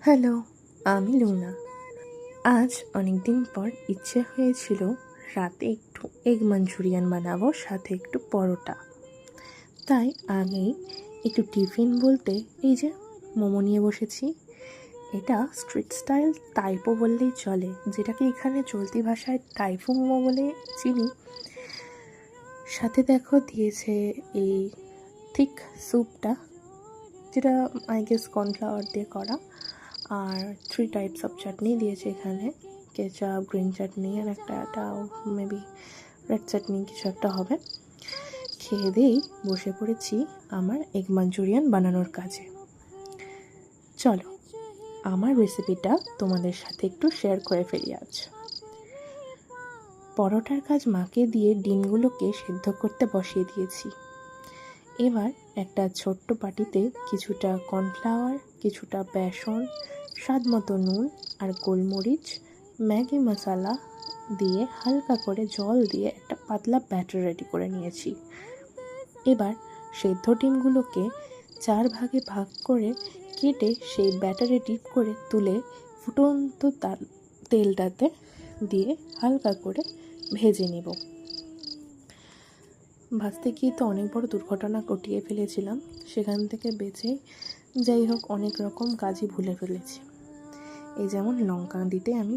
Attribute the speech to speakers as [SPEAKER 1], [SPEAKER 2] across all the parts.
[SPEAKER 1] Hello, আমি Luna. আজ অনেক দিন পর ইচ্ছে হয়েছিল রাতে একটু এগ মাঞ্চুরিয়ান বানাবো, সাথে একটু পরোটা। তাই আগেই একটু টিফিন বলতে এই যে মোমো নিয়ে বসেছি। এটা স্ট্রিট স্টাইল টাইপো বললেই চলে, যেটাকে এখানে চলতি ভাষায় টাইপো মোমো বলে চিনি। সাথে দেখো দিয়েছে এই থিক স্যুপটা, যেটা আই গেস কর্নফ্লাওয়ার দিয়ে করা। আর 3 টাইপস অফ চাটনি দিয়েছে এখানে, কেচাপ, গ্রিন চাটনি আর এটাও মেবি রেড চাটনি, কিছু একটা হবে। খেয়ে দিয়েই বসে পড়েছি আমার এগ মাঞ্চুরিয়ান বানানোর কাজে। চলো আমার রেসিপিটা তোমাদের সাথে একটু শেয়ার করে ফেলি আজ। পরোটার কাজ মাকে দিয়ে ডিমগুলোকে সেদ্ধ করতে বসিয়ে দিয়েছি। এবার একটা ছোট্ট বাটিতে কিছুটা কর্নফ্লাওয়ার, কিছুটা বেসন, স্বাদ মতো নুন আর গোলমরিচ, ম্যাগি মশলা দিয়ে হালকা করে জল দিয়ে একটা পাতলা ব্যাটার রেডি করে নিয়েছি। এবার সেদ্ধ ডিমগুলোকে 4 ভাগে ভাগ করে কেটে সেই ব্যাটারে ডিপ করে তুলে ফুটন্ত তেলটাতে দিয়ে হালকা করে ভেজে নেব। ভাজতে গিয়ে তো অনেক বড় দুর্ঘটনা ঘটিয়ে ফেলেছিলাম, সেখান থেকে বেঁচে যাই হোক অনেক রকম কাজই ভুলে ফেলেছি। এই যেমন লঙ্কা দিতে আমি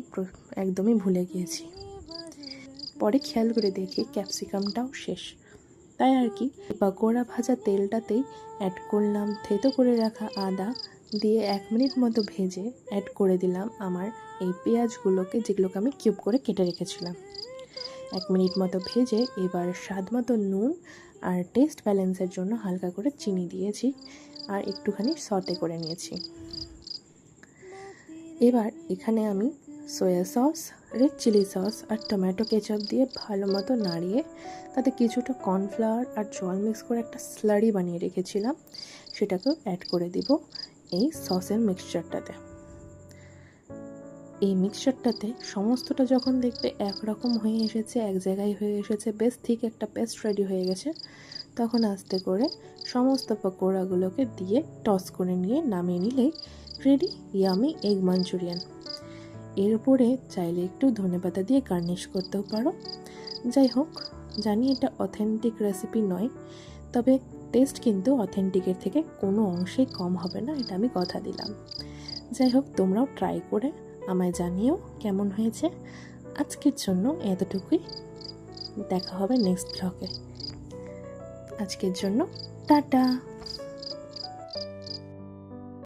[SPEAKER 1] একদমই ভুলে গিয়েছি। পরে খেয়াল করে দেখি ক্যাপসিকামটাও শেষ, তাই আর কি পকোড়া ভাজা তেলটাতেই অ্যাড করলাম থেতো করে রাখা আদা, দিয়ে 1 মিনিট মতো ভেজে অ্যাড করে দিলাম আমার এই পেঁয়াজগুলোকে, যেগুলোকে আমি কিউব করে কেটে রেখেছিলাম। 1 মিনিট মতো ভেজে এবার স্বাদ মতো নুন আর টেস্ট ব্যালেন্সের জন্য হালকা করে চিনি দিয়েছি আর একটুখানি সটে করে নিয়েছি। এবার এখানে আমি soya sauce, red chilli sauce আর টমেটো কেচাপ দিয়ে ভালো মতো নাড়িয়ে তাতে কিছুটা কর্নফ্লাওয়ার আর জল মিক্স করে একটা স্লারি বানিয়ে রেখেছিলাম, সেটাকেও অ্যাড করে দিব এই সসের মিক্সচারটাতে। এই মিক্সচারটাতে সমস্তটা যখন দেখবে একরকম হয়ে এসেছে, এক জায়গায় হয়ে এসেছে, বেশ ঠিক একটা পেস্ট রেডি হয়ে গেছে, তখন আস্তে করে সমস্ত পকোড়াগুলোকে দিয়ে টস করে নিয়ে নামিয়ে নিলেই রেডি ইয়ামি এগ মাঞ্চুরিয়ান। এর উপরে চাইলে একটু ধনেপাতা দিয়ে গার্নিশ করতেও পারো। যাই হোক, জানি এটা অথেন্টিক রেসিপি নয়, তবে টেস্ট কিন্তু অথেন্টিকের থেকে কোনো অংশেই কম হবে না, এটা আমি কথা দিলাম। যাই হোক, তোমরাও ট্রাই করে আমায় জানিও কেমন হয়েছে। আজকের জন্য এতটুকুই, দেখা হবে নেক্সট ব্লগে। আজকের জন্য টাটা।